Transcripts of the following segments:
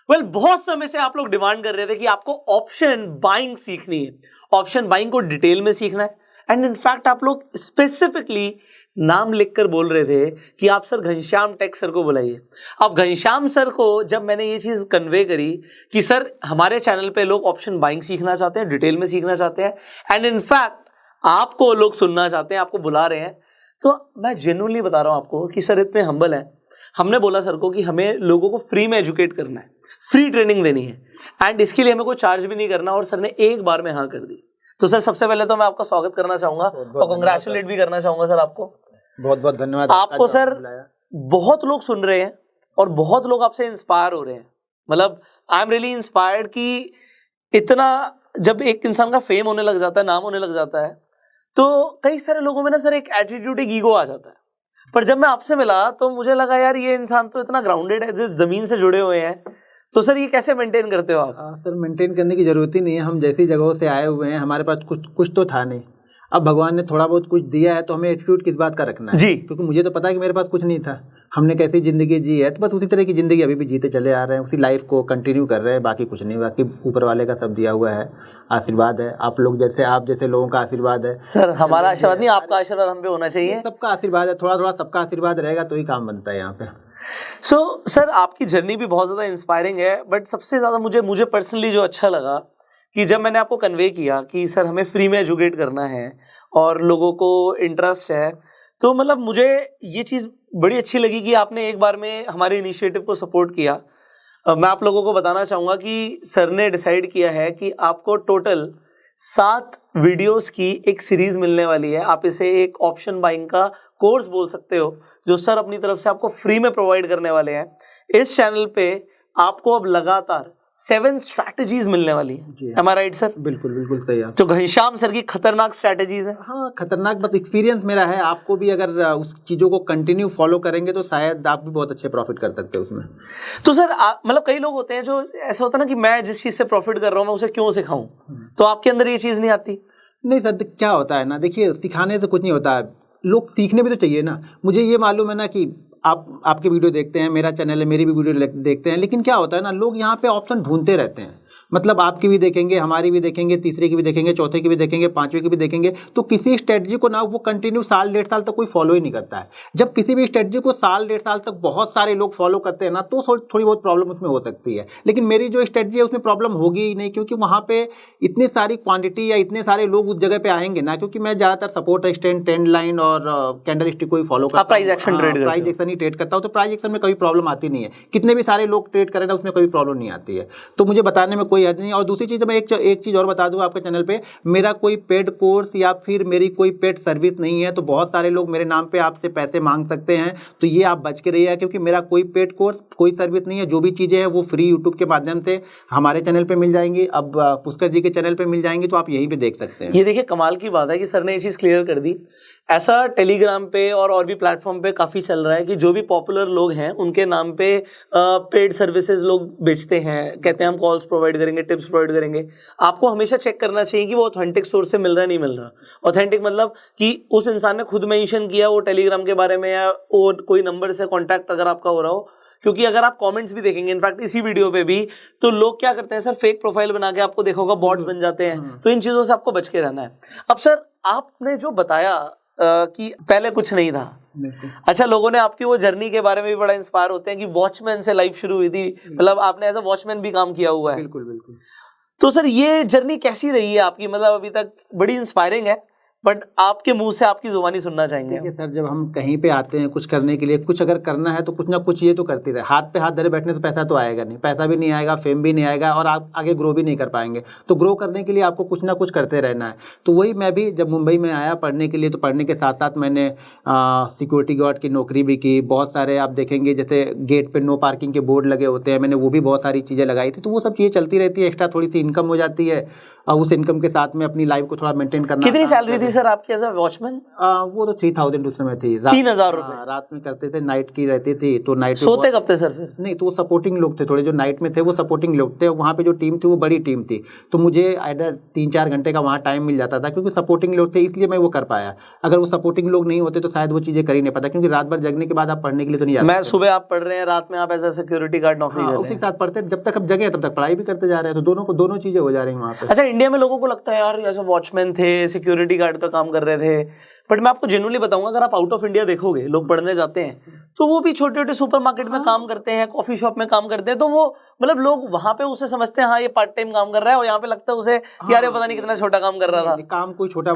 बहुत समय से आप लोग डिमांड कर रहे थे कि आपको ऑप्शन बाइंग सीखनी है, ऑप्शन बाइंग को डिटेल में सीखना है। एंड इनफैक्ट आप लोग स्पेसिफिकली नाम लिखकर बोल रहे थे कि आप सर घनश्याम टेक सर को बुलाइए। अब घनश्याम सर को जब मैंने ये चीज़ कन्वे करी कि सर हमारे चैनल पे लोग ऑप्शन बाइंग सीखना चाहते हैं, डिटेल में सीखना चाहते हैं, एंड इनफैक्ट आपको लोग सुनना चाहते हैं, आपको बुला रहे हैं, तो मैं जेन्युइनली बता रहा हूँ आपको कि सर इतने हम्बल हैं। हमने बोला सर को कि हमें लोगों को फ्री में एजुकेट करना है, फ्री ट्रेनिंग देनी है, एंड इसके लिए हमें कोई चार्ज भी नहीं करना, और सर ने एक बार में हाँ कर दी। तो सर सबसे पहले तो मैं आपका स्वागत करना चाहूंगा और कंग्रेचुलेट भी करना चाहूंगा सर आपको। बहुत बहुत धन्यवाद आपको सर। बहुत लोग सुन रहे हैं और बहुत लोग आपसे इंस्पायर हो रहे हैं। मतलब आई एम रियली इंस्पायर्ड कि इतना जब एक इंसान का फेम होने लग जाता है, नाम होने लग जाता है, तो कई सारे लोगों में ना सर एक एटीट्यूड, एक ईगो आ जाता है। पर जब मैं आपसे मिला तो मुझे लगा यार ये इंसान तो इतना ग्राउंडेड है, जमीन से जुड़े हुए हैं। तो सर ये कैसे मेंटेन करते हो आप? सर मेंटेन करने की जरूरत ही नहीं है। हम जैसी जगहों से आए हुए हैं, हमारे पास कुछ तो था नहीं। अब भगवान ने थोड़ा बहुत कुछ दिया है तो हमें एटीट्यूड किस बात का रखना है जी। क्योंकि मुझे तो पता है कि मेरे पास कुछ नहीं था। हमने कैसी जिंदगी जी है तो बस उसी तरह की जिंदगी अभी भी जीते चले आ रहे हैं, उसी लाइफ को कंटिन्यू कर रहे हैं, बाकी कुछ नहीं। बाकी ऊपर वाले का सब दिया हुआ है, आशीर्वाद है। आप जैसे लोगों का आशीर्वाद है सर। हमारा आशीर्वाद नहीं, आपका आशीर्वाद हम पे होना चाहिए। सबका आशीर्वाद है, थोड़ा थोड़ा सबका आशीर्वाद रहेगा तो ही काम बनता है यहाँ पे। सर आपकी जर्नी भी बहुत ज़्यादा इंस्पायरिंग है, बट सबसे ज़्यादा मुझे पर्सनली जो अच्छा लगा कि जब मैंने आपको कन्वे किया कि सर हमें फ्री में एजुकेट करना है और लोगों को इंटरेस्ट है, तो मतलब मुझे ये चीज़ बड़ी अच्छी लगी कि आपने एक बार में हमारे इनिशिएटिव को सपोर्ट किया। मैं आप लोगों को बताना चाहूँगा कि सर ने डिसाइड किया है कि आपको टोटल 7 वीडियोस की एक सीरीज मिलने वाली है। आप इसे एक ऑप्शन बाइंग का कोर्स बोल सकते हो, जो सर अपनी तरफ से आपको फ्री में प्रोवाइड करने वाले हैं। इस चैनल पे आपको अब लगातार 7 स्ट्रैटेजीज मिलने वाली है। Am I right, sir? बिल्कुल बिल्कुल सही है। तो घनश्याम सर की खतरनाक स्ट्रैटेजीज है। हाँ खतरनाक, बस एक्सपीरियंस मेरा है। आपको भी अगर उस चीज़ों को कंटिन्यू फॉलो करेंगे तो शायद आप भी बहुत अच्छे प्रॉफिट कर सकते हो उसमें। तो सर मतलब कई लोग होते हैं जो ऐसा होता है ना कि मैं जिस चीज़ से प्रॉफिट कर रहा हूँ मैं उसे क्यों सिखाऊं, तो आपके अंदर ये चीज़ नहीं आती? नहीं सर, क्या होता है ना, देखिए सिखाने से कुछ नहीं होता है, लोग सीखने भी तो चाहिए ना। मुझे ये मालूम है ना कि आपके वीडियो देखते हैं, मेरा चैनल है, मेरी भी वीडियो देखते हैं, लेकिन क्या होता है ना, लोग यहाँ पे ऑप्शन ढूंढते रहते हैं। मतलब आपकी भी देखेंगे, हमारी भी देखेंगे, तीसरे की भी देखेंगे, चौथे की भी देखेंगे, पांचवें की भी देखेंगे, तो किसी स्ट्रेटजी को ना वो कंटिन्यू साल 1.5 साल तक कोई फॉलो ही नहीं करता है। जब किसी भी स्ट्रेटजी को साल 1.5 साल तक बहुत सारे लोग फॉलो करते हैं ना, तो थोड़ी बहुत प्रॉब्लम उसमें हो सकती है। लेकिन मेरी जो स्ट्रेटजी है उसमें प्रॉब्लम होगी ही नहीं, क्योंकि वहाँ पे इतनी सारी क्वांटिटी या इतने सारे लोग उस जगह पे आएंगे ना, क्योंकि मैं ज़्यादातर सपोर्ट एक्सटेंड, ट्रेंड लाइन और कैंडल स्टिक को ही फॉलो करता हूँ। प्राइस एक्शन ही ट्रेड करता हूँ, तो प्राइस एक्शन में कभी प्रॉब्लम आती नहीं है। कितने भी सारे लोग ट्रेड करें ना, उसमें कोई प्रॉब्लम नहीं आती है। तो मुझे बताने में कोई हर्ज नहीं। और दूसरी चीज़ मैं एक चीज़ और बता दूं आपके चैनल पे, मेरा कोई पेड कोर्स या फिर मेरी कोई पेड सर्विस नहीं है। तो बहुत सारे लोग मेरे नाम पे आपसे पैसे मांग सकते हैं, तो ये आप बच के रहिए, क्योंकि मेरा कोई पेड कोर्स, कोई सर्विस नहीं है। जो भी चीज़ें हैं वो फ्री यूट्यूब के माध्यम से हमारे चैनल पे मिल जाएंगी। अब पुष्कर जी के चैनल पे मिल जाएंगी, तो आप यहीं पे देख सकते हैं। ये देखिए कमाल की बात है कि सर ने ये चीज़ क्लियर कर दी। ऐसा टेलीग्राम पे और भी प्लेटफॉर्म पे काफ़ी चल रहा है कि जो भी पॉपुलर लोग हैं उनके नाम पे पेड सर्विसेज लोग बेचते हैं, कहते हैं हम कॉल्स प्रोवाइड करेंगे, टिप्स प्रोवाइड करेंगे। आपको हमेशा चेक करना चाहिए कि वो ऑथेंटिक सोर्स से मिल रहा है, नहीं मिल रहा। ऑथेंटिक मतलब कि उस इंसान ने खुद मेंशन किया वो टेलीग्राम के बारे में, या और कोई नंबर से कॉन्टैक्ट अगर आपका हो रहा हो। क्योंकि अगर आप कमेंट्स भी देखेंगे, इनफैक्ट इसी वीडियो पे भी, तो लोग क्या करते हैं सर, फेक प्रोफाइल बना के आपको देखा होगा बॉट्स बन जाते हैं। तो इन चीज़ों से आपको बच के रहना है। अब सर आपने जो बताया कि पहले कुछ नहीं था, अच्छा, लोगों ने आपकी वो जर्नी के बारे में भी बड़ा इंस्पायर होते हैं कि वॉचमैन से लाइफ शुरू हुई थी, मतलब आपने एज अ वॉचमैन भी काम किया हुआ है। बिल्कुल बिल्कुल। तो सर ये जर्नी कैसी रही है आपकी? मतलब अभी तक बड़ी इंस्पायरिंग है, बट आपके मुंह से आपकी जुबानी सुनना चाहेंगे। देखिए सर, जब हम कहीं पे आते हैं कुछ करने के लिए, कुछ अगर करना है तो कुछ ना कुछ ये तो करते रहे। हाथ पे हाथ धरे बैठने से पैसा तो आएगा नहीं, पैसा भी नहीं आएगा, फेम भी नहीं आएगा, और आप आगे ग्रो भी नहीं कर पाएंगे। तो ग्रो करने के लिए आपको कुछ ना कुछ करते रहना है। तो वही मैं भी जब मुंबई में आया पढ़ने के लिए, तो पढ़ने के साथ साथ मैंने सिक्योरिटी गार्ड की नौकरी भी की। बहुत सारे आप देखेंगे जैसे गेट पे नो पार्किंग के बोर्ड लगे होते हैं, मैंने वो भी बहुत सारी चीज़ें लगाई थी। तो वो सब चीज़ें चलती रहती है, एक्स्ट्रा थोड़ी सी इनकम हो जाती है, और उस इनकम के साथ में अपनी लाइफ को थोड़ा मेंटेन करना। कितनी सैलरी थी सैलरी सर आपकी एज अ वॉचमैन? वो तो 3000 उस समय थी। 3000 रुपए रात में करते थे, नाइट की रहती थी, तो नाइट सोते कब थे सर फिर? नहीं, तो वो सपोर्टिंग लोग थे थोड़े, जो नाइट में थे वो सपोर्टिंग लोग थे। वहाँ पे जो टीम थी वो बड़ी टीम थी, तो मुझे आइडर 3-4 घंटे का वहाँ टाइम मिल जाता था, क्योंकि सपोर्टिंग लोग थे इसलिए मैं वो कर पाया। अगर वो सपोर्टिंग लोग नहीं होते तो शायद वो चीज़ें कर ही नहीं पाता, क्योंकि रात भर जगने के बाद आप पढ़ने के लिए तो नहीं जाते। मैं सुबह आप पढ़ रहे हैं, रात में आप एज अ सिक्योरिटी गार्ड नौकरी कर रहे उसी हैं। के साथ पढ़ते, जब तक अब जगह तब तक पढ़ाई भी करते जा रहे हैं, तो दोनों चीज़ें हो जा रही हैं वहाँ पे। अच्छा, इंडिया में लोगों को लगता है यार ऐसे वॉचमैन थे, सिक्योरिटी गार्ड का काम कर रहे थे, बट मैं आपको जेन्युइनली बताऊंगा, अगर आप आउट ऑफ इंडिया देखोगे, लोग पढ़ने जाते हैं तो वो भी छोटे छोटे सुपरमार्केट में काम करते हैं, कॉफी शॉप में काम करते हैं, तो वो मतलब लोग वहां पे उसे समझते हैं हाँ ये पार्ट टाइम काम कर रहा है, और यहाँ पे लगता है उसे कि यार ये पता नहीं कितना छोटा काम कर रहा था। काम कोई छोटा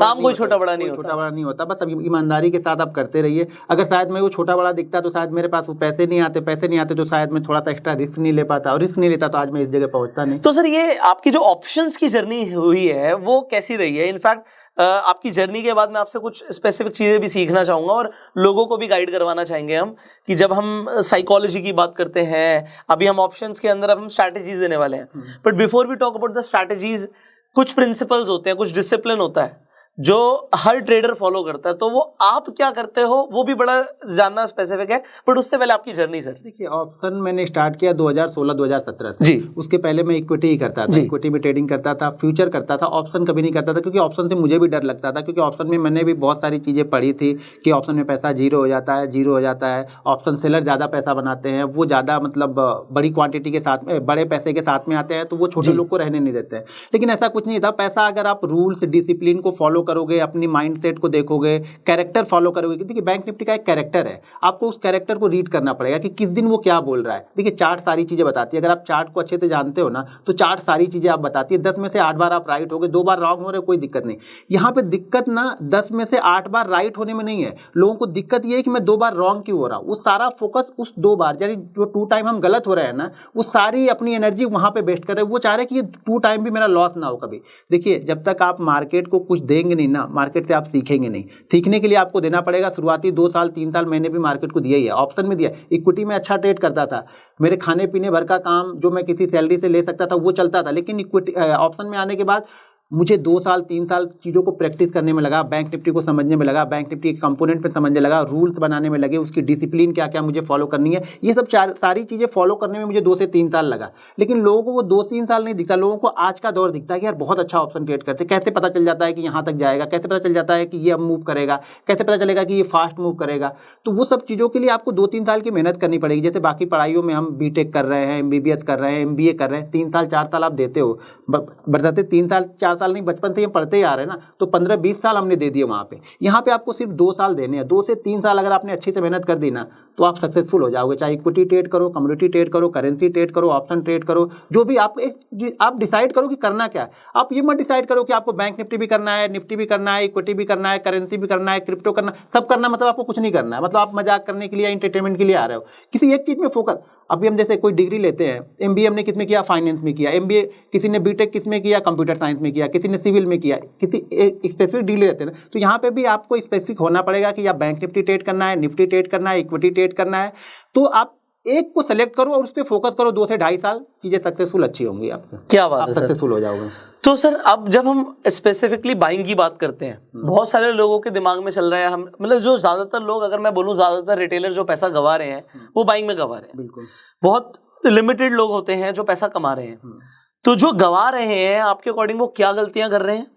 बड़ा नहीं होता, बस ईमानदारी के साथ आप करते रहिए। अगर शायद मैं वो छोटा बड़ा दिखता तो शायद मेरे पास वो पैसे नहीं आते तो शायद मैं थोड़ा सा एक्स्ट्रा रिस्क नहीं ले पाता, और रिस्क नहीं लेता तो आज मैं इस जगह पहुंचता नहीं। तो सर ये आपकी जो ऑप्शंस की जर्नी हुई है वो कैसी रही है? इनफैक्ट आपकी जर्नी के बाद मैं आपसे कुछ स्पेसिफिक चीजें भी सीखना चाहूंगा, और लोगों को भी गाइड करवाना चाहेंगे हम, कि जब हम साइकोलॉजी की बात करते हैं, अभी हम ऑप्शंस के अंदर अब हम स्ट्रैटेजीज देने वाले हैं, but before we talk about the strategies, कुछ प्रिंसिपल्स होते हैं, कुछ डिसिप्लिन होता है जो हर ट्रेडर फॉलो करता है, तो वो आप क्या करते हो वो भी बड़ा जानना स्पेसिफिक है, बट उससे पहले आपकी जर्नी सर। देखिए, ऑप्शन मैंने स्टार्ट किया 2016-2017 से जी। उसके पहले मैं इक्विटी ही करता था, इक्विटी में ट्रेडिंग करता था, फ्यूचर करता था, ऑप्शन कभी नहीं करता था, क्योंकि ऑप्शन से मुझे भी डर लगता था, क्योंकि ऑप्शन में मैंने भी बहुत सारी चीज़ें पढ़ी थी कि ऑप्शन में पैसा जीरो हो जाता है, ऑप्शन सेलर ज़्यादा पैसा बनाते हैं, वो ज़्यादा मतलब बड़ी क्वांटिटी के साथ में, बड़े पैसे के साथ में आते हैं, तो वो छोटे लोग को रहने नहीं देते हैं। लेकिन ऐसा कुछ नहीं था, पैसा अगर आप रूल्स डिसिप्लिन को फॉलो करोगे, अपनी माइंडसेट को देखोगे, कैरेक्टर फॉलो करोगे, देखिए बैंक निफ्टी का एक कैरेक्टर है, आपको उस कैरेक्टर को रीड करना पड़ेगा कि किस दिन वो क्या बोल रहा है। देखिए, चार्ट सारी चीजें बताती है, अगर आप चार्ट को अच्छे से जानते हो ना, तो चार्ट सारी चीजें आप बताती है। 10 में से 8 बार आप राइट हो गए, 2 बार रॉन्ग हो रहे, कोई दिक्कत नहीं। यहाँ पे दिक्कत ना 10 में से 8 बार राइट होने में नहीं है, लोगों को दिक्कत ये है कि मैं 2 बार रॉन्ग क्यों हो रहा हूँ। वो सारा फोकस उस 2 बार, यानी जो 2 टाइम हम गलत हो रहे हैं ना, वो सारी अपनी एनर्जी वहां पे वेस्ट कर रहे हैं। वो चाह रहे हैं कि ये 2 टाइम भी मेरा लॉस ना हो कभी। देखिए, जब तक आप मार्केट को कुछ देंगे नहीं ना, मार्केट से आप सीखेंगे नहीं। सीखने के लिए आपको देना पड़ेगा। शुरुआती 2 साल 3 साल मैंने भी मार्केट को दिया ही है, ऑप्शन में दिया। इक्विटी में अच्छा ट्रेड करता था, मेरे खाने पीने भर का काम जो मैं किसी सैलरी से ले सकता था वो चलता था, लेकिन इक्विटी ऑप्शन में आने के बाद मुझे 2 साल 3 साल चीज़ों को प्रैक्टिस करने में लगा, बैंक निफ्टी को समझने में लगा, बैंक निफ्टी के कंपोनेंट पे समझने लगा, रूल्स बनाने में लगे, उसकी डिसिप्लिन क्या क्या मुझे फॉलो करनी है, ये सब सारी चीज़ें फॉलो करने में मुझे 2 से 3 साल लगा। लेकिन लोगों को वो 2-3 साल नहीं दिखता, लोगों को आज का दौर दिखता है कि यार बहुत अच्छा ऑप्शन ट्रेड करते, कैसे पता चल जाता है कि यहाँ तक जाएगा, कैसे पता चल जाता है कि ये अब मूव करेगा, कैसे पता चलेगा कि ये फास्ट मूव करेगा। तो वो सब चीज़ों के लिए आपको 2-3 साल की मेहनत करनी पड़ेगी। जैसे बाकी पढ़ाइयों में हम बीटेक कर रहे हैं, MBBS कर रहे हैं, MBA कर रहे हैं, 3 साल 4 साल आप देते हो, बताते 3 साल 4 साल नहीं, बचपन से पढ़ते ही आ रहे हैं ना, तो 15-20 साल हमने दे दिए वहाँ पे। यहाँ पे आपको सिर्फ 2 साल देने हैं। 2 से 3 साल अगर आपने अच्छी से मेहनत कर दी ना, तो आप सक्सेसफुल हो जाओगे। चाहे इक्विटी ट्रेड करो, कमोडिटी ट्रेड करो, करेंसी ट्रेड करो, ऑप्शन ट्रेड करो, जो भी आप डिसाइड करो कि करना क्या है। आप ये मत डिसाइड करो कि आपको बैंक निफ्टी भी करना है, निफ्टी भी करना है, इक्विटी भी करना है, करेंसी भी करना है, क्रिप्टो करना, सब करना, मतलब आपको कुछ नहीं करना है, मतलब आप मजाक करने के लिए, एंटरटेनमेंट के लिए आ रहे हो। किसी एक चीज में फोकस। अभी हम जैसे कोई डिग्री लेते हैं, MBA हमने किस में किया, फाइनेंस में किया, MBA किसी ने बीटेक किस में किया, कंप्यूटर साइंस में किया, किसी ने सिविल में किया, किसी स्पेसिफिक डिग्री लेते हैं ना, तो यहाँ पे भी आपको स्पेसिफिक होना पड़ेगा कि या बैंक निफ्टी ट्रेड करना है, निफ्टी ट्रेड करना है, इक्विटी ट्रेड करना है। तो आप एक को सेलेक्ट करो और उस पर फोकस करो। 2 से 2.5 साल चीजें सक्सेसफुल अच्छी होंगी आपकी। क्या बात है, सक्सेसफुल हो जाओगे। तो सर, अब जब हम स्पेसिफिकली बाइंग की बात करते हैं, बहुत सारे लोगों के दिमाग में चल रहा है, हम मतलब जो ज्यादातर लोग, अगर मैं बोलूं ज्यादातर रिटेलर जो पैसा गंवा रहे हैं वो बाइंग में गंवा रहे हैं। बिल्कुल, बहुत लिमिटेड लोग होते हैं जो पैसा कमा रहे हैं। तो जो गंवा रहे हैं, आपके अकॉर्डिंग वो क्या गलतियां कर रहे हैं,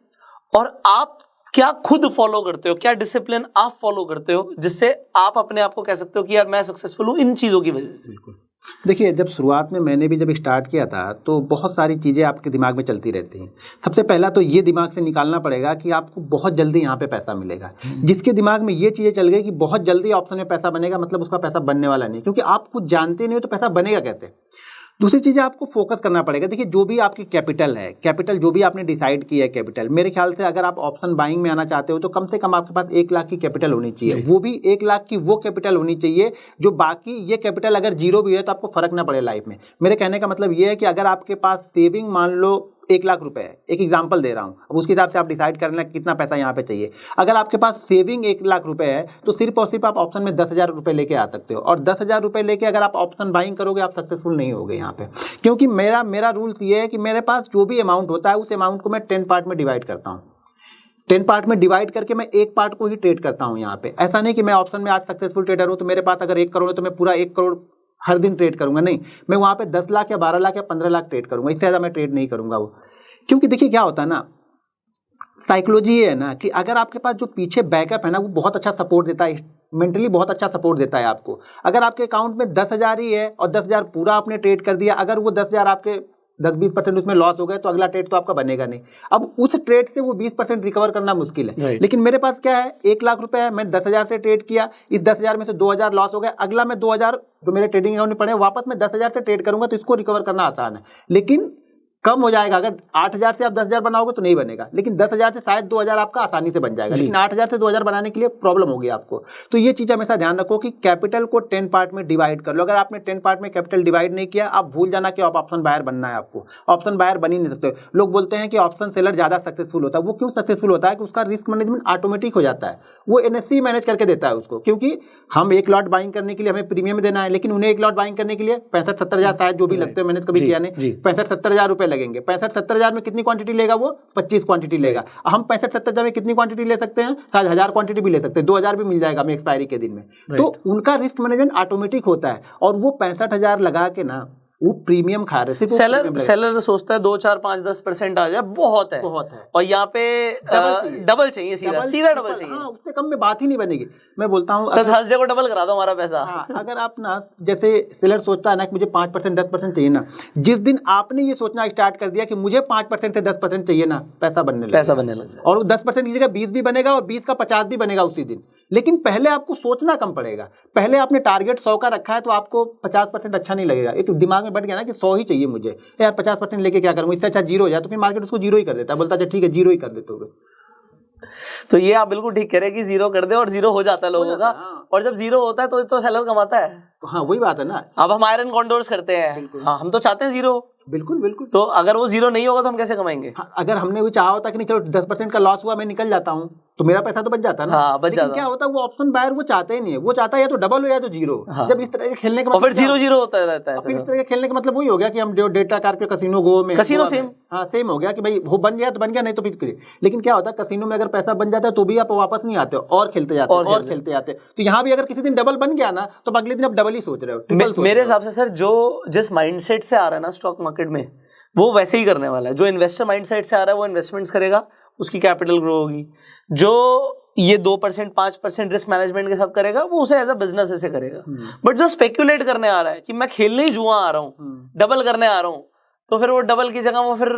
और आप क्या खुद फॉलो करते हो, क्या डिसिप्लिन आप फॉलो करते हो जिससे आप अपने आप को कह सकते हो कि यार मैं सक्सेसफुल हूं इन चीजों की वजह से? बिल्कुल। देखिए, जब शुरुआत में मैंने भी जब स्टार्ट किया था तो बहुत सारी चीज़ें आपके दिमाग में चलती रहती हैं। सबसे पहला तो ये दिमाग से निकालना पड़ेगा कि आपको बहुत जल्दी यहाँ पे पैसा मिलेगा। जिसके दिमाग में ये चीज़ें चल गई कि बहुत जल्दी ऑप्शन में पैसा बनेगा, मतलब उसका पैसा बनने वाला नहीं, क्योंकि आप कुछ जानते नहीं हो तो पैसा बनेगा कैसे। दूसरी चीज़ आपको फोकस करना पड़ेगा। देखिए, जो भी आपकी कैपिटल है, कैपिटल जो भी आपने डिसाइड किया है कैपिटल, मेरे ख्याल से अगर आप ऑप्शन बाइंग में आना चाहते हो तो कम से कम आपके पास 1 लाख की कैपिटल होनी चाहिए। वो भी 1 लाख की वो कैपिटल होनी चाहिए जो बाकी ये कैपिटल अगर जीरो भी है तो आपको फर्क ना पड़े लाइफ में। मेरे कहने का मतलब ये है कि अगर आपके पास सेविंग मान लो 1 लाख रुपए है, एक एग्जांपल दे रहा हूं, अब उसके हिसाब से आप डिसाइड करना कितना पैसा यहाँ पे चाहिए। अगर आपके पास सेविंग 1 लाख रुपए है तो सिर्फ और सिर्फ आप ऑप्शन में 10,000 रुपए लेके आ सकते हो, और 10,000 रुपए लेके अगर आप ऑप्शन बाइंग करोगे आप सक्सेसफुल नहीं होगे यहाँ पे। क्योंकि मेरा रूल्स ये है कि मेरे पास जो भी अमाउंट होता है उस अमाउंट को मैं 10 पार्ट में डिवाइड करता हूँ। 10 पार्ट में डिवाइड करके मैं एक पार्ट को ही ट्रेड करता हूँ यहाँ पे। ऐसा नहीं कि मैं ऑप्शन में आज सक्सेसफुल ट्रेडर हूँ तो मेरे पास अगर 1 करोड़ है तो मैं पूरा 1 करोड़ हर दिन ट्रेड करूंगा, नहीं, मैं वहाँ पे 10 लाख या 12 लाख या 15 लाख ट्रेड करूंगा, इससे ज़्यादा मैं ट्रेड नहीं करूंगा वो। क्योंकि देखिए क्या होता है ना, साइकोलॉजी ये है ना कि अगर आपके पास जो पीछे बैकअप है ना वो बहुत अच्छा सपोर्ट देता है, मेंटली बहुत अच्छा सपोर्ट देता है आपको। अगर आपके अकाउंट में 10,000 ही है और 10,000 पूरा आपने ट्रेड कर दिया, अगर वो 10,000 आपके 10-20% उसमें लॉस हो गए तो अगला ट्रेड तो आपका बनेगा नहीं। अब उस ट्रेड से वो 20% रिकवर करना मुश्किल है। लेकिन मेरे पास क्या है, 1 लाख रुपए है, मैं 10,000 से ट्रेड किया, इस 10,000 में से 2,000 लॉस हो गए, अगला मैं 2,000 जो मेरे ट्रेडिंग अकाउंट में पड़े वापस मैं 10,000 से ट्रेड करूंगा, तो इसको रिकवर करना आसान है। लेकिन कम हो जाएगा, अगर 8,000 से आप 10,000 बनाओगे तो नहीं बनेगा, लेकिन 10,000 से शायद 2,000 आपका आसानी से बन जाएगा, लेकिन 8,000 से 2,000 बनाने के लिए प्रॉब्लम होगी आपको। तो ये चीज़ हमेशा ध्यान रखो कि कैपिटल को 10 पार्ट में डिवाइड कर लो। अगर आपने 10 पार्ट में कैपिटल डिवाइड नहीं किया, आप भूल जाना कि आप ऑप्शन बायर बनना है आपको। ऑप्शन बायर बन ही नहीं सकते। लोग बोलते हैं कि ऑप्शन सेलर ज़्यादा सक्सेसफुल होता है। वो क्यों सक्सेसफुल होता है कि उसका रिस्क मैनेजमेंट ऑटोमेटिक हो जाता है, वो NSE मैनेज करके देता है उसको। क्योंकि हम 1 लॉट बाइंग करने के लिए हमें प्रीमियम देना है, लेकिन उन्हें 1 लॉट बाइंग करने के लिए 65-70 हज़ार शायद जो भी लगते हैं, मैंने कभी किया नहीं, 65-70 हज़ार रुपए लगेंगे। 65-70 हज़ार में कितनी क्वांटिटी लेगा वो? 25 क्वांटिटी लेगा। हम 65-70 हज़ार में कितनी क्वांटिटी ले सकते हैं? शायद 1000 क्वांटिटी भी ले सकते हैं, 2000 भी मिल जाएगा हमें एक्सपायरी के दिन में। तो उनका रिस्क मैनेजमेंट ऑटोमेटिक होता है और वो 65,000 लगा के ना वो प्रीमियम खा रहे थे। सेलर सोचता है 2, 4, 5, 10% आ जाए बहुत है, और यहाँ पे डबल चाहिए, सीधा डबल चाहिए। हाँ, उससे कम में बात ही नहीं बनेगी। मैं बोलता हूँ सर थर्सडे को डबल करा दो हमारा पैसा। हाँ, अगर आप ना, जैसे सेलर सोचता है ना कि मुझे 5% 10% चाहिए ना, जिस दिन आपने ये सोचना स्टार्ट कर दिया कि मुझे 5% से 10% चाहिए ना, पैसा बनने लगा। और 10% की जगह 20 भी बनेगा और 20 का 50 भी बनेगा उसी दिन। लेकिन पहले आपको सोचना कम पड़ेगा। पहले आपने टारगेट 100 का रखा है तो आपको 50% अच्छा नहीं लगेगा। एक दिमाग में बैठ गया ना कि 100 ही चाहिए मुझे, यार 50% लेके क्या करूंगा, इससे अच्छा 0 हो जाए, तो फिर मार्केट उसको 0 ही कर देता है, बोलता है ठीक है 0 ही कर देते हो। तो ये आप बिल्कुल ठीक कह रहे हैं कि 0 कर दे, और 0 हो जाता है लोगों का। और जब 0 होता है तो सेलर कमाता है। हाँ, वही बात है ना। अब हम आयरन कॉन्डोर्स करते हैं, हाँ, हम तो चाहते हैं 0। बिल्कुल। तो अगर वो 0 नहीं होगा तो हम कैसे कमाएंगे? हाँ, अगर हमने भी चाहा होता कि नहीं चलो 10% का लॉस हुआ, मैं निकल जाता हूँ, तो मेरा पैसा तो बच जाता है ना। हाँ, बच जाता। क्या होता है, वो ऑप्शन बायर वो चाहते ही नहीं है, वो चाहता है या तो डबल हो या तो 0। हाँ। जब इस तरह के खेलने का मतलब फिर 0-0 होता रहता है। फिर इस तरह के खेलने का मतलब वही हो गया कि हम जो डेटा कार पे कसिनो गो में सेम, हाँ सेम हो गया कि भाई वो बन गया तो बन गया, नहीं तो फिर। लेकिन क्या होता है, कसिनो में अगर पैसा बन जाता है तो भी आप वापस नहीं आते हो और खेलते जाते हो और खेलते जाते। तो यहाँ भी अगर किसी दिन डबल बन गया ना तो अगले दिन आप डबल ही सोच रहे हो। मेरे हिसाब से सर जो जिस माइंडसेट से आ रहा है ना स्टॉक मार्केट में, वो वैसे ही करने वाला है। जो इन्वेस्टर माइंडसेट से आ रहा है वो इन्वेस्टमेंट्स करेगा, उसकी कैपिटल ग्रो होगी। जो ये 2% 5% रिस्क मैनेजमेंट के साथ करेगा वो उसे एज अ बिजनेस ऐसे करेगा। बट जो स्पेक्यूलेट करने आ रहा है कि मैं खेलने ही जुआ आ रहा हूँ, डबल करने आ रहा हूँ, तो फिर वो डबल की जगह वो फिर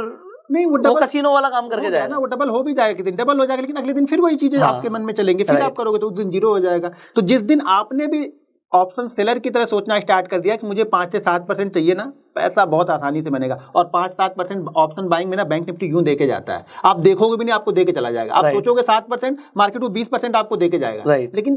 नहीं, वो कसिनो वाला काम करके जाएगा ना। वो डबल हो भी जाएगा, किसी दिन डबल हो जाएगा, लेकिन अगले दिन फिर वही चीजें आपके मन में चलेंगे, फिर आप करोगे तो उस दिन 0 हो जाएगा। तो जिस दिन आपने भी ऑप्शन सेलर की तरह सोचना स्टार्ट कर दिया कि मुझे 5 से 7% चाहिए ना, पैसा बहुत आसानी से बनेगा। और 5-7% ऑप्शन बाइंग में ना बैंक निफ्टी यूं देके जाता है, आप देखोगे भी नहीं, आपको देके चला जाएगा। आप सोचोगे 7%, मार्केट वो 20% आपको देके जाएगा। लेकिन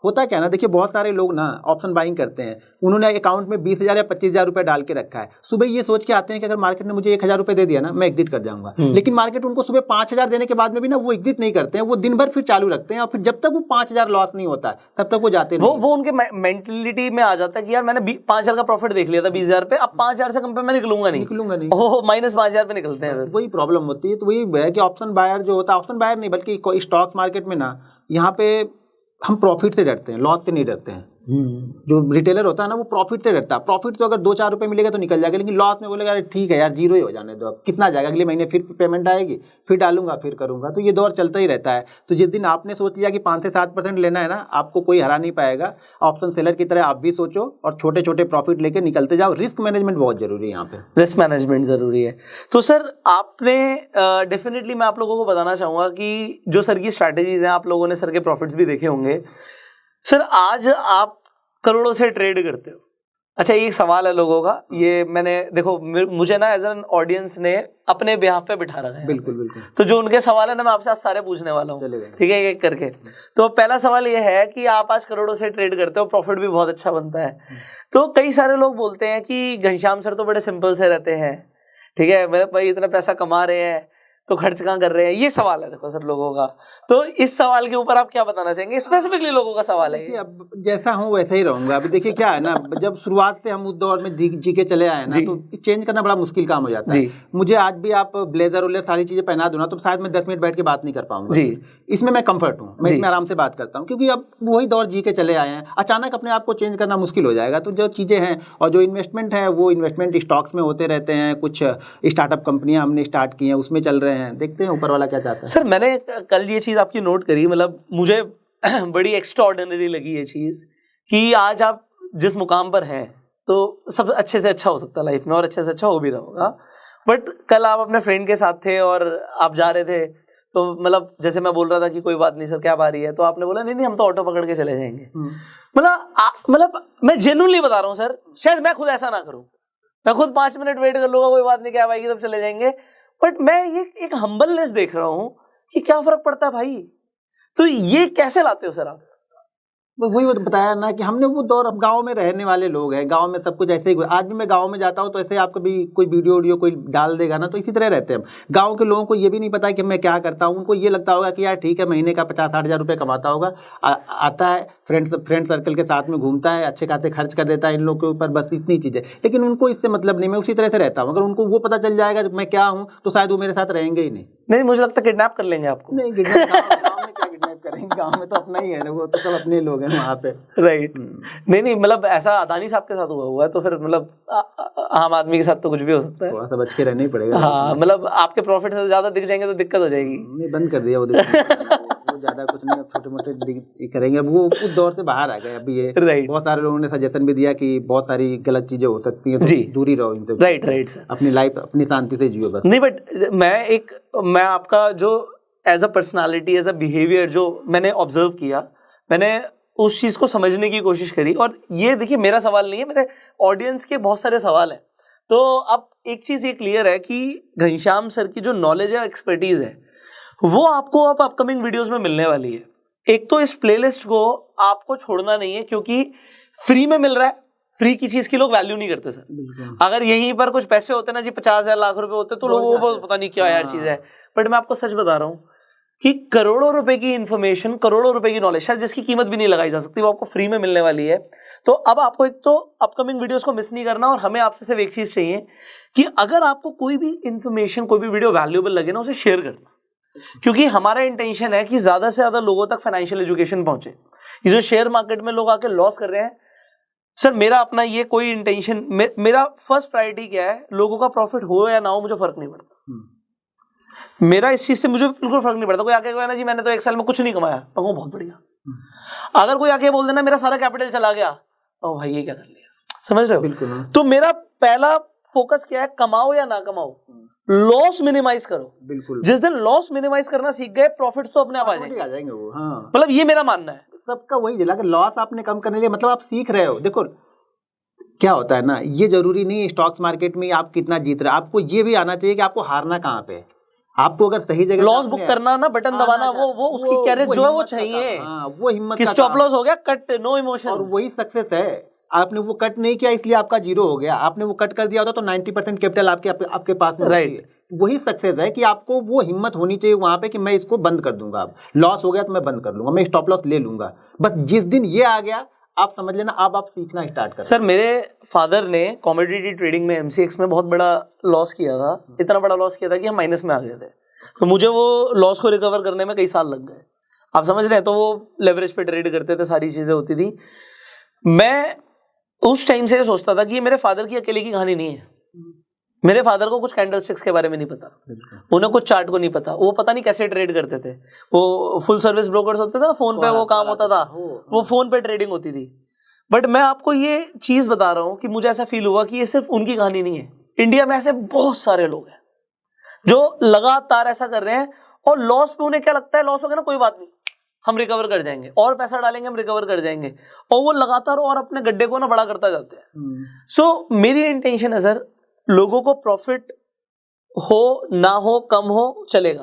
होता क्या है ना, देखिए बहुत सारे लोग ना ऑप्शन बाइंग करते हैं, उन्होंने अकाउंट में 20,000 या 25,000 रुपए डाल के रखा है। सुबह ये सोच के आते हैं कि अगर मार्केट ने मुझे 1,000 रुपए दे दिया ना, मैं एग्जिट कर जाऊंगा। लेकिन मार्केट उनको सुबह 5,000 देने के बाद में भी ना वो एग्जिट नहीं करते हैं, वो दिन भर फिर चालू रखते हैं, और फिर जब तक वो 5,000 लॉस नहीं होता है तब तक वो जाते नहीं। वो उनके मेंटलिटी में आ जाता है कि यार मैंने 5,000 का प्रॉफिट देख लिया था 20,000 पे, अब 5,000 से कम पे मैं निकलूंगा नहीं। ओह, -5,000 पे निकलते हैं, वही प्रॉब्लम होती है। तो वही है कि ऑप्शन बायर जो होता है, ऑप्शन बायर नहीं बल्कि स्टॉक मार्केट में ना, यहाँ पे हम प्रॉफिट से डरते हैं, लॉस से नहीं डरते हैं। जो रिटेलर होता है ना वो प्रॉफिट से डरता है। प्रॉफिट तो अगर 2-4 रुपए मिलेगा तो निकल जाएगा, लेकिन लॉस में बोलेगा ठीक है यार 0 ही हो जाने दो, अब कितना जाएगा, अगले महीने फिर पेमेंट आएगी, फिर डालूंगा, फिर करूंगा। तो ये दौर चलता ही रहता है। तो जिस दिन आपने सोच लिया कि 5 से 7% लेना है ना, आपको कोई हरा नहीं पाएगा। ऑप्शन सेलर की तरह आप भी सोचो और छोटे छोटे प्रॉफिट लेके निकलते जाओ। रिस्क मैनेजमेंट बहुत जरूरी है यहाँ पे, रिस्क मैनेजमेंट जरूरी है। तो सर आपने डेफिनेटली मैं आप लोगों को बताना चाहूंगा कि जो सर की स्ट्रैटेजीज हैं, आप लोगों ने सर के प्रॉफिट्स भी देखे होंगे। सर आज आप करोड़ों से ट्रेड करते हो। अच्छा, एक सवाल है लोगों का, ये मैंने देखो मुझे ना एज एन ऑडियंस ने अपने बिहाफ पे बिठा रखा है। बिल्कुल। तो जो उनके सवाल है ना, मैं आपसे आज सारे पूछने वाला हूँ, ठीक है, एक करके। तो पहला सवाल ये है कि आप आज करोड़ों से ट्रेड करते हो, प्रॉफिट भी बहुत अच्छा बनता है। तो कई सारे लोग बोलते हैं कि घनश्याम सर तो बड़े सिंपल से रहते हैं, ठीक है, मेरे भाई इतना पैसा कमा रहे हैं, तो खर्च कहाँ कर रहे हैं, ये सवाल है देखो सर लोगों का। तो इस सवाल के ऊपर आप क्या बताना चाहेंगे, स्पेसिफिकली लोगों का सवाल है देखिए, अब जैसा हूँ वैसा ही रहूंगा। अभी देखिए क्या है ना, जब शुरुआत से हम उस दौर में जी के चले आए ना, तो चेंज करना बड़ा मुश्किल काम हो जाता है। मुझे आज भी आप ब्लेजर उलेजर सारी चीजें पहना दो ना, तो शायद मैं 10 मिनट बैठ के बात नहीं कर पाऊंगा। इसमें मैं कंफर्ट हूँ, मैं इसमें आराम से बात करता हूँ, क्योंकि अब वही दौर जी के चले आए हैं। अचानक अपने आप को चेंज करना मुश्किल हो जाएगा। तो जो चीजें हैं और जो इन्वेस्टमेंट है, वो इन्वेस्टमेंट स्टॉक्स में होते रहते हैं। कुछ स्टार्टअप कंपनियां हमने स्टार्ट की हैं, उसमें चल रहे हैं, देखते हैं ऊपर वाला क्या चाहता है। सर मैंने कल ये चीज आपकी नोट करी, मतलब मुझे बड़ी एक्स्ट्राऑर्डिनरी लगी ये चीज कि आज आप जिस मुकाम पर हैं तो सब अच्छे से अच्छा हो सकता है लाइफ में, और अच्छे से अच्छा हो भी रहा होगा। बट कल आप अपने फ्रेंड के साथ थे और आप जा रहे थे, तो मतलब जैसे मैं बोल रहा था कि कोई बात नहीं सर क्या बारी है, तो आपने बोला नहीं हम तो ऑटो पकड़ के चले जाएंगे। मतलब मैं जेन्युइनली बता रहा हूँ सर, शायद मैं खुद ऐसा ना करूँ, मैं खुद 5 मिनट वेट कर लूंगा, कोई बात नहीं क्या आएगी तब चले जाएंगे। बट मैं ये एक हम्बलनेस देख रहा हूँ कि क्या फर्क पड़ता है भाई। तो ये कैसे लाते हो सर आप? बस वही बताया ना कि हमने वो दौर, अब गांव में रहने वाले लोग हैं, गांव में सब कुछ ऐसे ही। आज भी मैं गांव में जाता हूं तो ऐसे आप कभी कोई वीडियो कोई डाल देगा ना, तो इसी तरह रहते हैं हम। गांव के लोगों को ये भी नहीं पता कि मैं क्या करता हूं। उनको ये लगता होगा कि यार ठीक है, महीने का 50-60 हज़ार रुपये कमाता होगा, आता है फ्रेंड सर्कल के साथ में घूमता है, अच्छे खाते खर्च कर देता है इन लोगों के ऊपर, बस इतनी चीज़ें। लेकिन उनको इससे मतलब नहीं, मैं उसी तरह से रहता हूँ। अगर उनको वो पता चल जाएगा मैं क्या हूँ, तो शायद वो मेरे साथ रहेंगे ही नहीं। मुझे लगता है किडनैप कर लेंगे आपको। नहीं, गाँव में क्या किडनैप करेंगे, गाँव में तो अपना ही है ना, वो तो सब अपने लोग हैं वहाँ पे। राइट। नहीं मतलब ऐसा अदानी साहब के साथ हुआ है, तो फिर मतलब आम आदमी के साथ तो कुछ भी हो सकता है। थोड़ा सा बच के रहना ही पड़ेगा। हाँ, मतलब आपके प्रॉफिट से ज्यादा दिख जाएंगे तो दिक्कत हो जाएगी। नहीं, बंद कर दिया वो ज्यादा कुछ नहीं, अब छोटे मोटे करेंगे। अब वो उस दौर से बाहर आ गए। अभी ये बहुत सारे लोगों ने सजेशन भी दिया कि बहुत सारी गलत चीजें हो सकती हैं, तो दूरी रहो इनसे। राइट सर, अपनी लाइफ अपनी शांति से जियो बस। नहीं बट मैं आपका जो as a personality, as a behaviour जो मैंने ऑब्जर्व किया, मैंने उस चीज को समझने की कोशिश करी। और ये देखिए मेरा सवाल नहीं है, मेरे ऑडियंस के बहुत सारे सवाल हैं। तो अब एक चीज ये क्लियर है कि घनश्याम सर की जो नॉलेज है, एक्सपर्टीज है, वो आपको अब अपकमिंग वीडियोस में मिलने वाली है। एक तो इस प्लेलिस्ट को आपको छोड़ना नहीं है, क्योंकि फ्री में मिल रहा है। फ्री की चीज की लोग वैल्यू नहीं करते सर। अगर यहीं पर कुछ पैसे होते ना जी, 50,000 लाख रुपए होते, तो लोगों को पता नहीं क्या यार चीज है। बट मैं आपको सच बता रहा हूं कि करोड़ों रुपए की इंफॉर्मेशन, करोड़ों रुपए की नॉलेज, शायद जिसकी कीमत भी नहीं लगाई जा सकती, वो आपको फ्री में मिलने वाली है। तो अब आपको एक तो अपकमिंग वीडियोस को मिस नहीं करना, और हमें आपसे सिर्फ एक चीज चाहिए कि अगर आपको कोई भी इंफॉर्मेशन, कोई भी वीडियो वैल्यूएबल लगे ना, उसे शेयर करना। क्योंकि हमारा इंटेंशन है कि ज्यादा से ज्यादा लोगों तक फाइनेंशियल एजुकेशन पहुंचे। ये जो शेयर मार्केट में लोग आके लॉस कर रहे हैं सर, मेरा अपना ये कोई इंटेंशन, मेरा फर्स्ट प्रायोरिटी क्या है, लोगों का प्रॉफिट हो या ना हो मुझे फर्क नहीं पड़ता। मेरा इस चीज से मुझे बिल्कुल फर्क नहीं पड़ता। कोई आके कहे ना जी मैंने तो 1 साल में कुछ नहीं कमाया, मैं कहूँ बहुत बढ़िया। अगर कोई आके बोल देना मेरा सारा कैपिटल चला गया, तो भाई ये क्या कर लिया, समझ रहे हो? बिल्कुल। तो मेरा पहला फोकस क्या है, कमाओ या ना कमाओ, लॉस मिनिमाइज करो। बिल्कुल। जिस दिन लॉस मिनिमाइज करना सीख गए, प्रॉफिट्स तो अपने आप आ जाएंगे वो। हाँ, मतलब ये मेरा मानना है। सबका वही जिला, अगर लॉस आपने कम करने लिए मतलब आप सीख रहे हो। देखो क्या होता है ना, ये जरूरी नहीं स्टॉक मार्केट में आप कितना जीत रहे हो, आपको ये भी आना चाहिए कि आपको हारना कहाँ पे है। आपको अगर सही जगह लॉस बुक करना ना, बटन दबाना, वो उसकी कैरेज जो है वो चाहिए। वो हिम्मत कि स्टॉप लॉस हो गया, कट, नो इमोशन। और वही सक्सेस है। आपने वो कट नहीं किया इसलिए आपका 0 हो गया। आपने वो कट कर दिया होता तो 90% कैपिटल आपके पास में होती है। वही सक्सेस है कि आपको वो हिम्मत होनी चाहिए वहां पे कि मैं इसको बंद कर दूंगा। अब लॉस हो गया तो मैं बंद कर लूंगा, मैं स्टॉप लॉस ले लूंगा। बस जिस दिन ये आ गया, आप समझ लेना अब आप सीखना स्टार्ट कर। सर मेरे फादर ने कमोडिटी ट्रेडिंग में, MCX में बहुत बड़ा लॉस किया था। इतना बड़ा लॉस किया था कि हम माइनस में आ गए थे। तो मुझे वो लॉस को रिकवर करने में कई साल लग गए, आप समझ रहे हैं। तो वो लेवरेज पे ट्रेड करते थे, सारी चीजें होती थी। मैं उस टाइम से सोचता था कि ये मेरे फादर की अकेले की कहानी नहीं है। मेरे फादर को कुछ कैंडलस्टिक्स के बारे में नहीं पता, उन्हें कुछ चार्ट को नहीं पता, वो पता नहीं कैसे ट्रेड करते थे। वो फुल सर्विस ब्रोकर्स होते थे ना, फोन पे वो काम होता था, वो फोन पे ट्रेडिंग होती थी। बट मैं आपको ये चीज बता रहा हूं कि मुझे ऐसा फील हुआ कि ये सिर्फ उनकी कहानी नहीं है। इंडिया में ऐसे बहुत सारे लोग हैं जो लगातार ऐसा कर रहे हैं, और लॉस पे उन्हें क्या लगता है, लॉस हो गया ना कोई बात नहीं, हम रिकवर कर जाएंगे, और पैसा डालेंगे हम रिकवर कर जाएंगे, और वो लगातार और अपने गड्ढे को ना बड़ा करता जाते हैं। सो मेरी इंटेंशन है सर, लोगों को प्रॉफिट हो ना हो, कम हो चलेगा,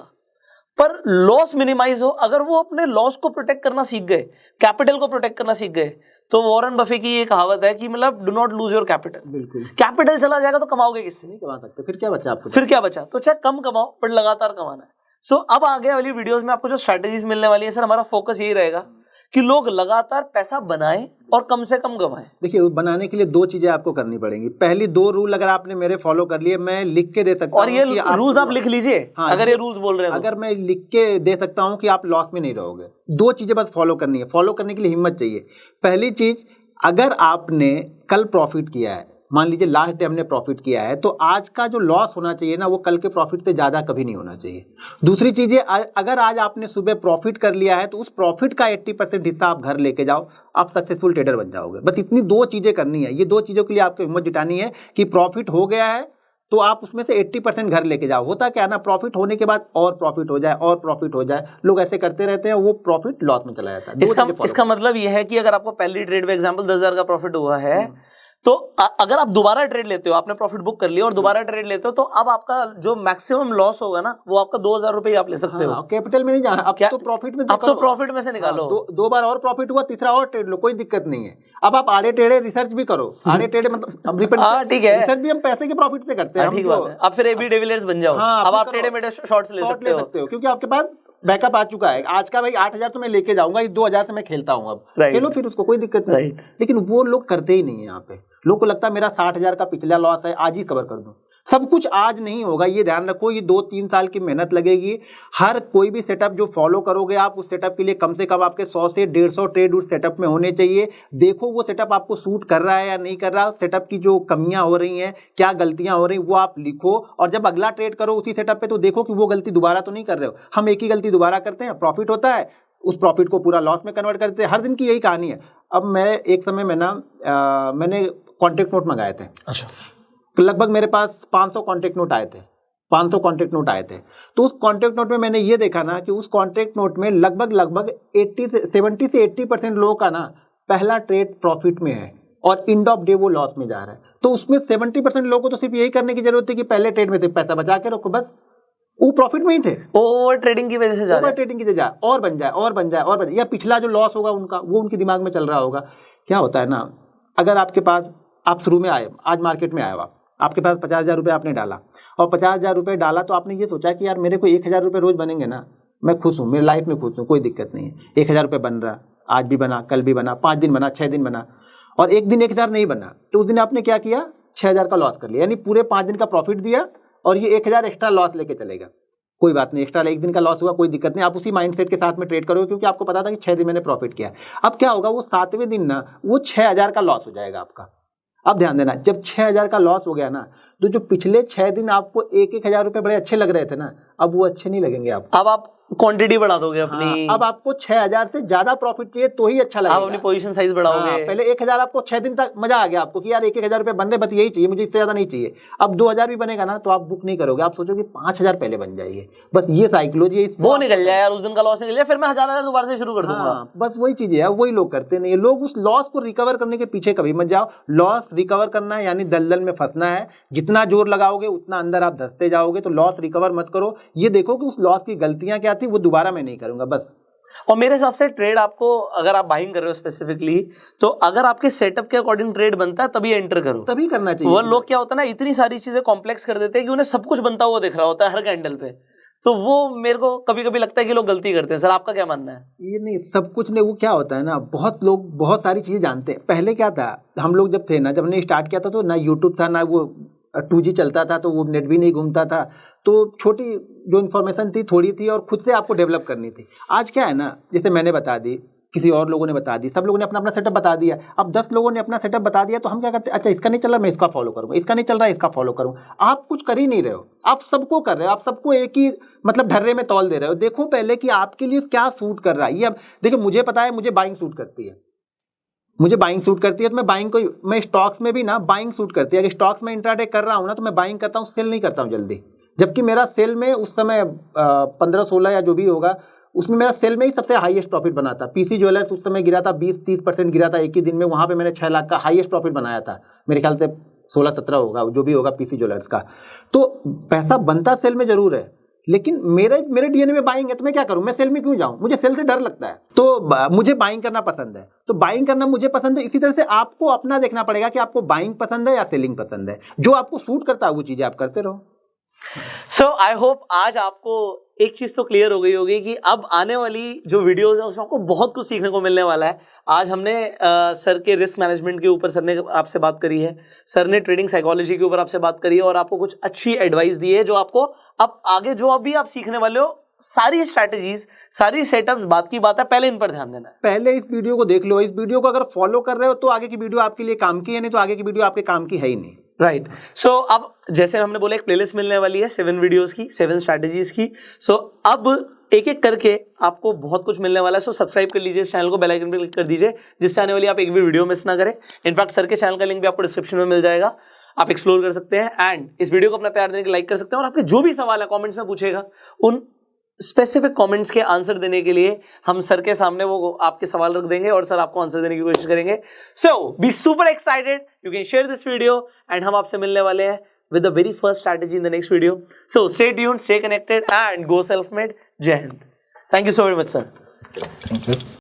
पर लॉस मिनिमाइज हो। अगर वो अपने लॉस को प्रोटेक्ट करना सीख गए, कैपिटल को प्रोटेक्ट करना सीख गए, तो वॉरेन बफे की ये कहावत है कि मतलब do not lose your capital. बिल्कुल कैपिटल चला जाएगा तो कमाओगे किससे? नहीं कमा सकते, फिर क्या बचा आपको? फिर क्या बचा? तो चाहे कम कमाओ पर लगातार कमाना है। सो अब आगे वाली वीडियोस में आपको जो स्ट्रेटेजीज मिलने वाली है सर, हमारा फोकस यही रहेगा कि लोग लगातार पैसा बनाएं और कम से कम कमाएं। देखिए बनाने के लिए दो चीजें आपको करनी पड़ेंगी। पहली दो रूल अगर आपने मेरे फॉलो कर लिए, मैं लिख के दे सकता हूं। और ये रूल्स आप लिख लीजिए। हाँ, अगर ये रूल्स बोल रहे हैं अगर मैं लिख के दे सकता हूं कि आप लॉस में नहीं रहोगे। दो चीजें बस फॉलो करनी है। फॉलो करने के लिए हिम्मत चाहिए। पहली चीज, अगर आपने कल प्रॉफिट किया है, मान लीजिए लास्ट डे हमने प्रॉफिट किया है, तो आज का जो लॉस होना चाहिए ना, वो कल के प्रॉफिट से ज़्यादा कभी नहीं होना चाहिए। दूसरी चीज़ है, अगर आज आपने सुबह प्रॉफिट कर लिया है तो उस प्रॉफिट का 80% हिस्सा आप घर लेके जाओ, आप सक्सेसफुल ट्रेडर बन जाओगे। बस इतनी दो चीज़ें करनी है। ये दो चीज़ों के लिए आपको हिम्मत जुटानी है कि प्रॉफिट हो गया है तो आप उसमें से 80% घर लेके जाओ। होता क्या है ना, प्रॉफिट होने के बाद और प्रॉफिट हो जाए और प्रॉफिट हो जाए, लोग ऐसे करते रहते हैं, वो प्रॉफिट लॉस में चला जाता है। इसका मतलब ये है कि अगर आपको पहली ट्रेड में एग्जांपल 10,000 का प्रॉफिट हुआ है, तो अगर आप दोबारा ट्रेड लेते हो, आपने प्रॉफिट बुक कर लिया और दोबारा ट्रेड लेते हो, तो अब आपका जो मैक्सिमम लॉस होगा ना, वो आपका 2,000 रुपए आप ले सकते हो। कैपिटल में नहीं जाना, अब तो प्रॉफिट में, अब तो प्रॉफिट में से निकालो। दो बार और प्रॉफिट हुआ, तीसरा और ट्रेड लो, कोई दिक्कत नहीं है। अब आप आड़े टेढ़े रिसर्च भी करो। आड़े टेढ़े मतलब ठीक है, रिसर्च भी हम पैसे के प्रॉफिट से करते हैं। ठीक बात है। अब फिर एबी डिविलियर्स बन जाओ। अब आप टेढ़े मेढ़े शॉर्ट्स ले सकते हो, क्योंकि आपके पास बैकअप आ चुका है। आज का भाई 8,000 तो मैं लेके जाऊंगा, इस 2,000 से मैं खेलता हूँ, अब खेलो फिर, उसको कोई दिक्कत नहीं। लेकिन वो लोग करते ही नहीं है। यहाँ पे लोगों को लगता है मेरा 60,000 का पिछला लॉस है, आज ही कवर कर दूं। सब कुछ आज नहीं होगा, ये ध्यान रखो। ये 2-3 साल की मेहनत लगेगी। हर कोई भी सेटअप जो फॉलो करोगे आप, उस सेटअप के लिए कम से कम आपके 100 से 150 ट्रेड उस सेटअप में होने चाहिए। देखो वो सेटअप आपको सूट कर रहा है या नहीं कर रहा। सेटअप की जो कमियां हो रही हैं, क्या गलतियां हो रही, वो आप लिखो। और जब अगला ट्रेड करो उसी सेटअप पे, तो देखो कि वो गलती दोबारा तो नहीं कर रहे हो। हम एक ही गलती दोबारा करते हैं, प्रॉफिट होता है, उस प्रॉफिट को पूरा लॉस में कन्वर्ट करते हैं। हर दिन की यही कहानी है। अब मैं एक समय में ना मैंने कॉन्टेक्ट नोट मंगाए थे। अच्छा। लगभग मेरे पास 500 कॉन्टेक्ट नोट आए थे। 500 कॉन्टेक्ट नोट आए थे। तो उस कॉन्टेक्ट नोट में मैंने ये देखा ना कि उस कॉन्टेक्ट नोट में लगभग 70 से 80% लोगों का ना पहला ट्रेड प्रॉफिट में है और एंड ऑफ डे वो लॉस में जा रहा है। तो उसमें 70% लोगों को तो सिर्फ यही करने की जरूरत थी कि पहले ट्रेड में थे पैसा बचा के रखो, बस वो प्रॉफिट में ही थे। ओवर ट्रेडिंग की वजह से जा रहा है। ओवर ट्रेडिंग की वजह से और बन जाए और बन जाए और बन जाए, या पिछला जो लॉस होगा उनका, वो उनके दिमाग में चल रहा होगा। क्या होता है ना, अगर आपके पास, आप शुरू में आए, आज मार्केट में आए हो, आपके पास 50,000 रुपये आपने डाला और 50,000 रुपये डाला तो आपने ये सोचा कि यार मेरे को 1,000 रुपये रोज बनेंगे ना, मैं खुश हूँ, मेरी लाइफ में खुश हूँ, कोई दिक्कत नहीं है। 1,000 रुपये बन रहा, आज भी बना, कल भी बना, 5 दिन बना, 6 दिन बना, और एक दिन 1,000 नहीं बना, तो उस दिन आपने क्या किया, 6,000 का लॉस कर लिया। यानी पूरे 5 दिन का प्रॉफिट दिया और ये 1,000 एक्स्ट्रा लॉस लेके चलेगा। कोई बात नहीं, एक्स्ट्रा एक दिन का लॉस हुआ, कोई दिक्कत नहीं, आप उसी माइंडसेट के साथ में ट्रेड करोगे, क्योंकि आपको पता था कि 6 दिन मैंने प्रॉफिट किया। अब क्या होगा, वो 7वें दिन ना वो 6,000 का लॉस हो जाएगा आपका। अब ध्यान देना, जब 6,000 का लॉस हो गया ना, तो जो पिछले 6 दिन आपको 1,000 रुपए बड़े अच्छे लग रहे थे ना, अब वो अच्छे नहीं लगेंगे आपको। अब आप क्वांटिटी बढ़ा दोगे अपनी। हाँ, अब आपको 6,000 से ज्यादा प्रॉफिट चाहिए तो ही अच्छा लगेगा। आप अपनी पोजीशन साइज बढ़ाओगे। हाँ, पहले 1,000 आपको 6 दिन तक मजा आ गया आपको कि यार 1,000 रुपए बन रहे, बस यही चाहिए मुझे, इससे ज्यादा नहीं चाहिए। अब 2,000 भी बनेगा ना तो आप बुक नहीं करोगे, आप सोचोगे 5,000 पहले बन जाइए। बस ये साइकोलॉजी, वो निकल जाए यार, उस दिन का लॉस निकल जाए, फिर मैं 1,000 दोबारा से शुरू कर दूंगा। बस वही चीज है, वही लोग करते नहीं। लोग उस लॉस को रिकवर करने के पीछे कभी मत जाओ। लॉस रिकवर करना है यानी दलदल में फंसना है। जितना जोर लगाओगे उतना अंदर आप धंसते जाओगे। तो लॉस रिकवर मत करो, ये देखो कि उस लॉस की गलतियां क्या थी, वो दोबारा मैं नहीं करूंगा, बस। और मेरे हिसाब से ट्रेड आपको, अगर आप बाइंग कर रहे हो स्पेसिफिकली, तो अगर आपके सेटअप के अकॉर्डिंग ट्रेड बनता है तभी एंटर करो, तभी करना चाहिए। वो लोग क्या होता है ना, इतनी सारी चीजें कॉम्प्लेक्स कर देते हैं कि उन्हें सब कुछ बनता हुआ दिख रहा होता है हर कैंडल पे। तो वो मेरे को कभी कभी लगता है कि लोग गलती करते हैं। सर आपका क्या मानना है? ये नहीं, सब कुछ नहीं, वो क्या होता है ना, बहुत लोग बहुत सारी चीजें जानते हैं। पहले क्या था, हम लोग जब थे ना, जब हमने स्टार्ट किया था तो ना यूट्यूब था, ना वो 2G चलता था, तो वो नेट भी नहीं घूमता था। तो छोटी जो इन्फॉर्मेशन थी थोड़ी थी और खुद से आपको डेवलप करनी थी। आज क्या है ना, जैसे मैंने बता दी, किसी और लोगों ने बता दी, सब लोगों ने अपना अपना सेटअप बता दिया। अब 10 लोगों ने अपना सेटअप बता दिया तो हम क्या करते हैं, अच्छा इसका नहीं चल रहा, मैं इसका फॉलो करूंगा, इसका नहीं चल रहा, इसका फॉलो करूंगा। आप कुछ कर ही नहीं रहे हो, आप सबको कर रहे हो, आप सबको एक ही मतलब ढर्रे में तौल दे रहे हो। देखो पहले कि आपके लिए क्या सूट कर रहा है। ये अब देखिए, मुझे पता है मुझे बाइंग सूट करती है, मुझे बाइंग सूट करती है, तो मैं बाइंग को, मैं स्टॉक्स में भी ना बाइंग सूट करती है। अगर स्टॉक्स में इंट्राडे कर रहा हूँ ना, तो मैं बाइंग करता हूँ, सेल नहीं करता हूँ जल्दी। जबकि मेरा सेल में उस समय 15-16 या जो भी होगा, उसमें मेरा सेल में ही सबसे हाईएस्ट प्रॉफिट बना था। पीसी ज्वेलर्स उस समय गिरा था, 20-30% गिरा था एक ही दिन में। वहां पे मैंने 6 लाख का हाईएस्ट प्रॉफिट बनाया था, मेरे ख्याल से 16-17 होगा जो भी होगा पीसी ज्वेलर्स का। तो पैसा बनता सेल में जरूर है, लेकिन मेरे डीएनए में बाइंग है, तो मैं क्या करूं? मैं सेल में क्यों जाऊं? मुझे सेल से डर लगता है, तो मुझे बाइंग करना पसंद है, तो बाइंग करना मुझे पसंद है। इसी तरह से आपको अपना देखना पड़ेगा कि आपको बाइंग पसंद है या सेलिंग पसंद है। जो आपको सूट करता है वो चीजें आप करते रहो। सो आई होप आज आपको एक चीज तो क्लियर हो गई होगी कि अब आने वाली जो वीडियोस है उसमें आपको बहुत कुछ सीखने को मिलने वाला है। आज हमने सर के रिस्क मैनेजमेंट के ऊपर सर ने आपसे बात करी है, सर ने ट्रेडिंग साइकोलॉजी के ऊपर आपसे बात करी है और आपको कुछ अच्छी एडवाइस दी है जो आपको अब आगे जो अभी आप सीखने वाले हो सारी स्ट्रैटेजीज, सारी सेटअप्स, बात की बात है, पहले इन पर ध्यान देना है। पहले इस वीडियो को देख लो, इस वीडियो को अगर फॉलो कर रहे हो तो आगे की वीडियो आपके लिए काम की है, नहीं तो आगे की वीडियो आपके काम की है ही नहीं। राइट। सो अब जैसे हमने बोला एक प्लेलिस्ट मिलने वाली है 7 वीडियोस की, 7 स्ट्रैटेजीज की। सो अब एक एक करके आपको बहुत कुछ मिलने वाला है। सो सब्सक्राइब कर लीजिए इस चैनल को, बेल आइकन पे क्लिक कर दीजिए जिससे आने वाली आप एक भी वीडियो मिस ना करें। इनफैक्ट सर के चैनल का लिंक भी आपको डिस्क्रिप्शन में मिल जाएगा, आप एक्सप्लोर कर सकते हैं एंड इस वीडियो को अपना प्यार देने के लाइक कर सकते हैं। और आपके जो भी सवाल है कमेंट्स में पूछेगा, उन स्पेसिफिक कमेंट्स के आंसर देने के लिए हम सर के सामने वो आपके सवाल रख देंगे और सर आपको आंसर देने की कोशिश करेंगे। So be super excited, you can share this video and हम आपसे मिलने वाले हैं with the very first strategy in the next video. So stay tuned, stay connected and go self-made. Jai Hind. Thank you so very much, sir. Thank you.